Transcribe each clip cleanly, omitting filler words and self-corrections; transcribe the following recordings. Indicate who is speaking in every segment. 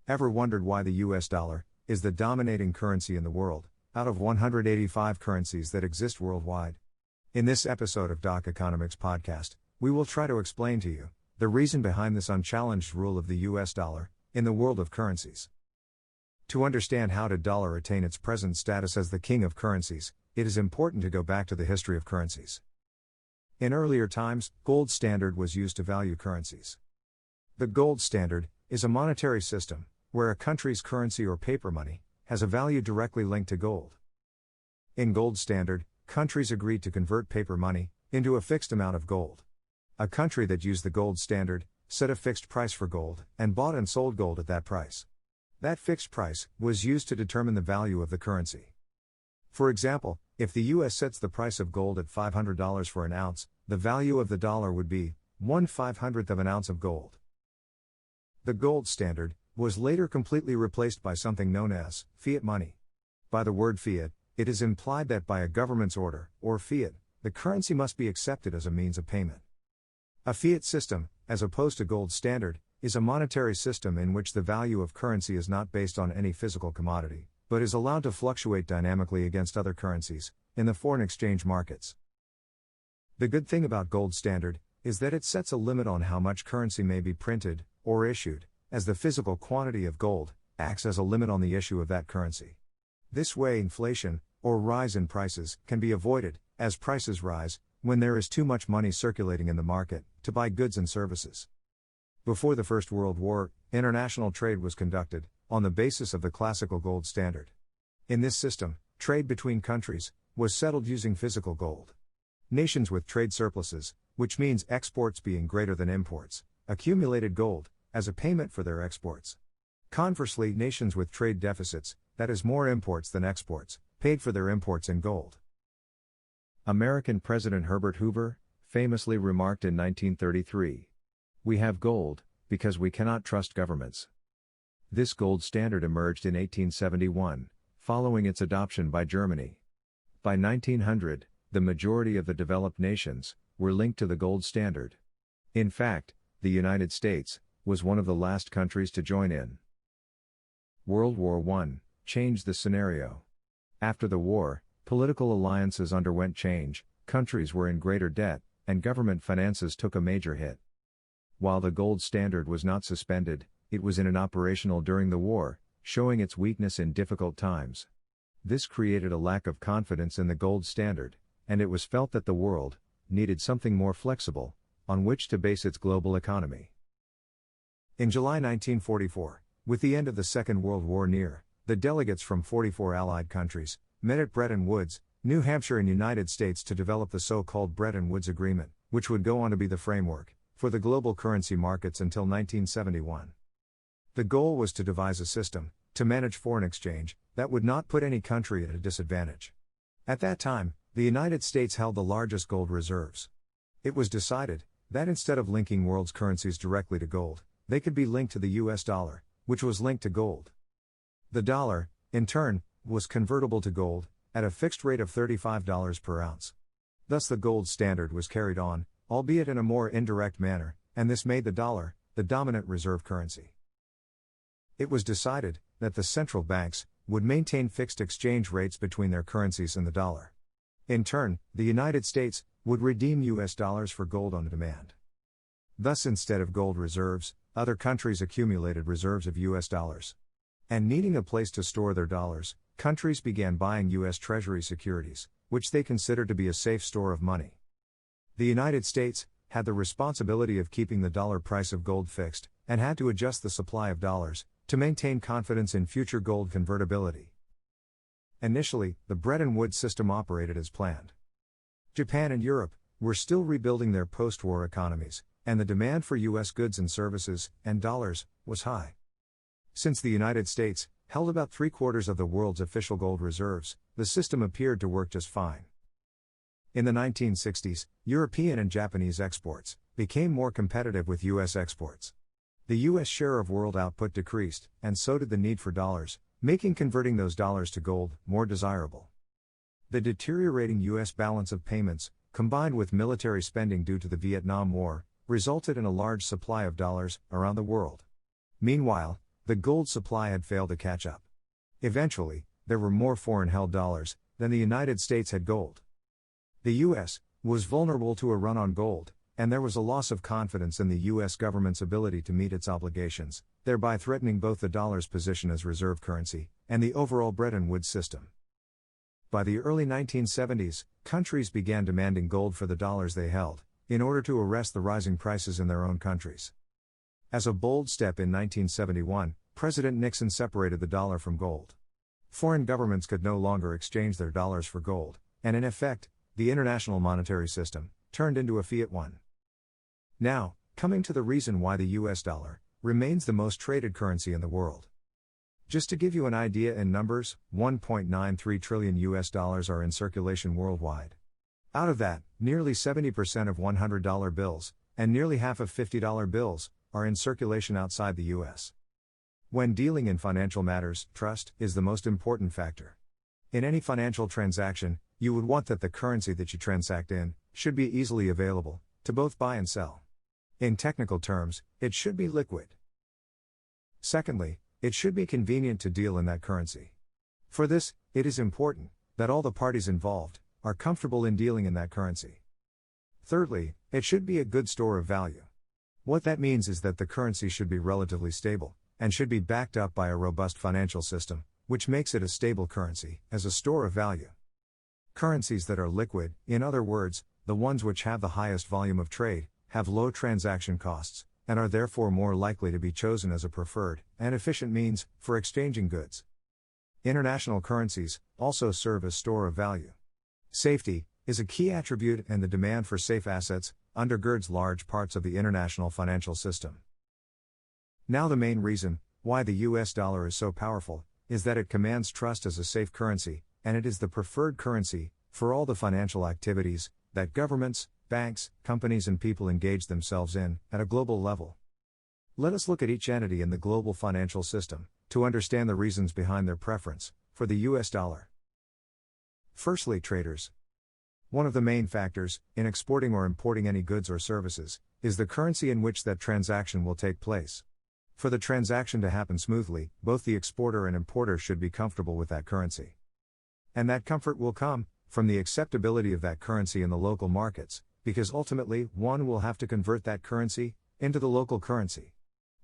Speaker 1: Ever wondered why the US dollar is the dominating currency in the world, out of 185 currencies that exist worldwide? In this episode of Doc Economics Podcast, we will try to explain to you the reason behind this unchallenged rule of the US dollar in the world of currencies. To understand how did dollar attain its present status as the king of currencies, it is important to go back to the history of currencies. In earlier times, gold standard was used to value currencies. The gold standard is a monetary system where a country's currency or paper money has a value directly linked to gold. In gold standard, countries agreed to convert paper money into a fixed amount of gold. A country that used the gold standard set a fixed price for gold and bought and sold gold at that price. That fixed price was used to determine the value of the currency. For example, if the US sets the price of gold at $500 for an ounce, the value of the dollar would be 1/500th of an ounce of gold. The gold standard was later completely replaced by something known as fiat money. By the word fiat, it is implied that by a government's order, or fiat, the currency must be accepted as a means of payment. A fiat system, as opposed to gold standard, is a monetary system in which the value of currency is not based on any physical commodity, but is allowed to fluctuate dynamically against other currencies in the foreign exchange markets. The good thing about gold standard is that it sets a limit on how much currency may be printed or issued, as the physical quantity of gold acts as a limit on the issue of that currency. This way inflation, or rise in prices, can be avoided, as prices rise when there is too much money circulating in the market to buy goods and services. Before the First World War, international trade was conducted on the basis of the classical gold standard. In this system, trade between countries was settled using physical gold. Nations with trade surpluses, which means exports being greater than imports, accumulated gold as a payment for their exports. Conversely, nations with trade deficits, that is more imports than exports, paid for their imports in gold. American President Herbert Hoover famously remarked in 1933, "We have gold, because we cannot trust governments." This gold standard emerged in 1871, following its adoption by Germany. By 1900, the majority of the developed nations were linked to the gold standard. In fact, the United States was one of the last countries to join in. World War I changed the scenario. After the war, political alliances underwent change, countries were in greater debt, and government finances took a major hit. While the gold standard was not suspended, it was inoperational during the war, showing its weakness in difficult times. This created a lack of confidence in the gold standard, and it was felt that the world needed something more flexible on which to base its global economy. In July 1944, with the end of the Second World War near, the delegates from 44 Allied countries met at Bretton Woods, New Hampshire in United States to develop the so-called Bretton Woods Agreement, which would go on to be the framework for the global currency markets until 1971. The goal was to devise a system to manage foreign exchange that would not put any country at a disadvantage. At that time, the United States held the largest gold reserves. It was decided that instead of linking world's currencies directly to gold, they could be linked to the US dollar, which was linked to gold. The dollar, in turn, was convertible to gold at a fixed rate of $35 per ounce. Thus the gold standard was carried on, albeit in a more indirect manner, and this made the dollar the dominant reserve currency. It was decided that the central banks would maintain fixed exchange rates between their currencies and the dollar. In turn, the United States would redeem US dollars for gold on demand. Thus, instead of gold reserves, other countries accumulated reserves of US dollars. And needing a place to store their dollars, countries began buying US Treasury securities, which they considered to be a safe store of money. The United States had the responsibility of keeping the dollar price of gold fixed, and had to adjust the supply of dollars to maintain confidence in future gold convertibility. Initially, the Bretton Woods system operated as planned. Japan and Europe were still rebuilding their post-war economies, and the demand for US goods and services, and dollars, was high. Since the United States held about 3/4 of the world's official gold reserves, the system appeared to work just fine. In the 1960s, European and Japanese exports became more competitive with US exports. The US share of world output decreased, and so did the need for dollars, making converting those dollars to gold more desirable. The deteriorating US balance of payments, combined with military spending due to the Vietnam War, resulted in a large supply of dollars around the world. Meanwhile, the gold supply had failed to catch up. Eventually, there were more foreign-held dollars than the United States had gold. The U.S. was vulnerable to a run on gold, and there was a loss of confidence in the U.S. government's ability to meet its obligations, thereby threatening both the dollar's position as reserve currency and the overall Bretton Woods system. By the early 1970s, countries began demanding gold for the dollars they held, in order to arrest the rising prices in their own countries. As a bold step in 1971, President Nixon separated the dollar from gold. Foreign governments could no longer exchange their dollars for gold, and in effect, the international monetary system turned into a fiat one. Now, coming to the reason why the US dollar remains the most traded currency in the world. Just to give you an idea in numbers, 1.93 trillion US dollars are in circulation worldwide. Out of that, nearly 70% of $100 bills, and nearly half of $50 bills, are in circulation outside the US. When dealing in financial matters, trust is the most important factor. In any financial transaction, you would want that the currency that you transact in should be easily available to both buy and sell. In technical terms, it should be liquid. Secondly, it should be convenient to deal in that currency. For this, it is important that all the parties involved are comfortable in dealing in that currency. Thirdly, it should be a good store of value. What that means is that the currency should be relatively stable, and should be backed up by a robust financial system, which makes it a stable currency, as a store of value. Currencies that are liquid, in other words, the ones which have the highest volume of trade, have low transaction costs, and are therefore more likely to be chosen as a preferred and efficient means for exchanging goods. International currencies also serve as store of value. Safety is a key attribute, and the demand for safe assets undergirds large parts of the international financial system. Now, the main reason why the US dollar is so powerful is that it commands trust as a safe currency, and it is the preferred currency for all the financial activities that governments, banks, companies, and people engage themselves in at a global level. Let us look at each entity in the global financial system to understand the reasons behind their preference for the US dollar. Firstly, traders. One of the main factors in exporting or importing any goods or services is the currency in which that transaction will take place. For the transaction to happen smoothly, both the exporter and importer should be comfortable with that currency. And that comfort will come from the acceptability of that currency in the local markets, because ultimately, one will have to convert that currency into the local currency.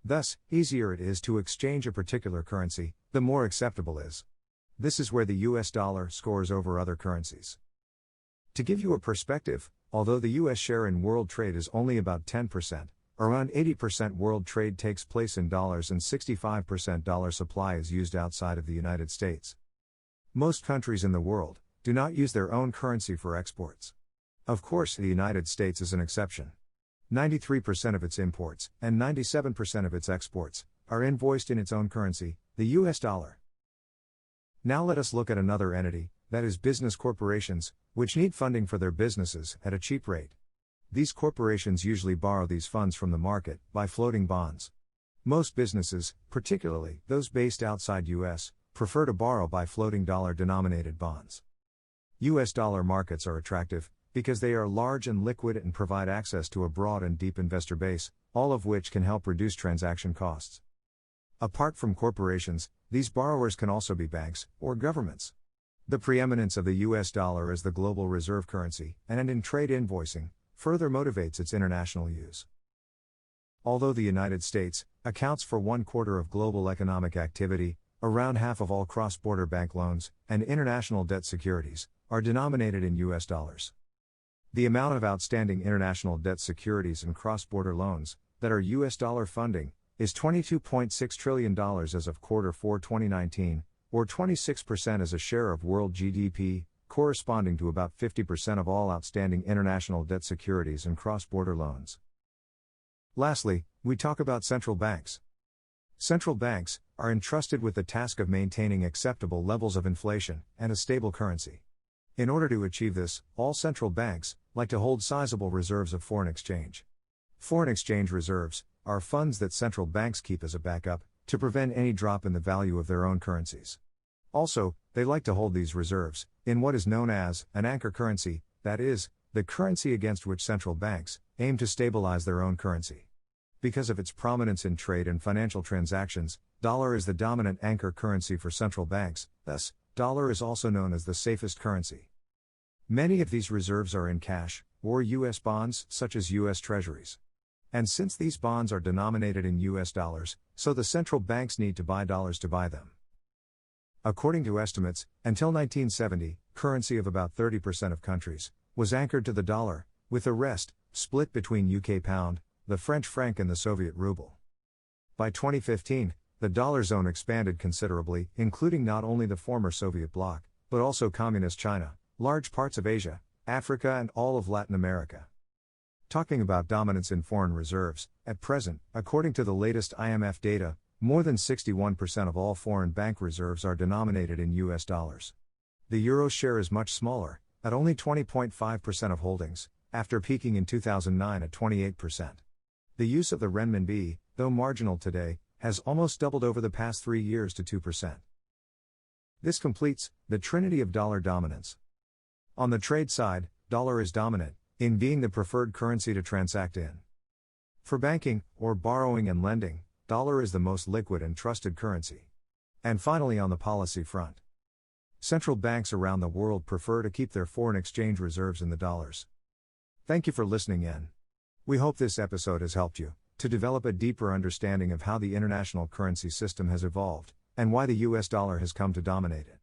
Speaker 1: Thus, easier it is to exchange a particular currency, the more acceptable is. This is where the US dollar scores over other currencies. To give you a perspective, although the US share in world trade is only about 10%, around 80% world trade takes place in dollars and 65% dollar supply is used outside of the United States. Most countries in the world do not use their own currency for exports. Of course, the United States is an exception. 93% of its imports and 97% of its exports are invoiced in its own currency, the US dollar. Now let us look at another entity, that is business corporations, which need funding for their businesses at a cheap rate. These corporations usually borrow these funds from the market by floating bonds. Most businesses, particularly those based outside US, prefer to borrow by floating dollar-denominated bonds. US dollar markets are attractive because they are large and liquid and provide access to a broad and deep investor base, all of which can help reduce transaction costs. Apart from corporations, these borrowers can also be banks or governments. The preeminence of the US dollar as the global reserve currency, and in trade invoicing, further motivates its international use. Although the United States accounts for 1/4 of global economic activity, around half of all cross-border bank loans and international debt securities are denominated in US dollars. The amount of outstanding international debt securities and cross-border loans that are US dollar funding is $22.6 trillion as of Q4 2019, or 26% as a share of world GDP, corresponding to about 50% of all outstanding international debt securities and cross-border loans. Lastly, we talk about central banks. Central banks are entrusted with the task of maintaining acceptable levels of inflation and a stable currency. In order to achieve this, all central banks like to hold sizable reserves of foreign exchange. Foreign exchange reserves are funds that central banks keep as a backup to prevent any drop in the value of their own currencies. Also, they like to hold these reserves in what is known as an anchor currency, that is, the currency against which central banks aim to stabilize their own currency. Because of its prominence in trade and financial transactions, dollar is the dominant anchor currency for central banks, thus, dollar is also known as the safest currency. Many of these reserves are in cash, or U.S. bonds, such as U.S. Treasuries. And since these bonds are denominated in U.S. dollars, so the central banks need to buy dollars to buy them. According to estimates, until 1970, currency of about 30% of countries was anchored to the dollar, with the rest split between UK pound, the French franc and the Soviet ruble. By 2015, the dollar zone expanded considerably, including not only the former Soviet bloc, but also communist China, large parts of Asia, Africa and all of Latin America. Talking about dominance in foreign reserves, at present, according to the latest IMF data, more than 61% of all foreign bank reserves are denominated in US dollars. The euro share is much smaller, at only 20.5% of holdings, after peaking in 2009 at 28%. The use of the renminbi, though marginal today, has almost doubled over the past 3 years to 2%. This completes the trinity of dollar dominance. On the trade side, dollar is dominant, in being the preferred currency to transact in. For banking, or borrowing and lending, dollar is the most liquid and trusted currency. And finally, on the policy front, central banks around the world prefer to keep their foreign exchange reserves in the dollars. Thank you for listening in. We hope this episode has helped you to develop a deeper understanding of how the international currency system has evolved, and why the US dollar has come to dominate it.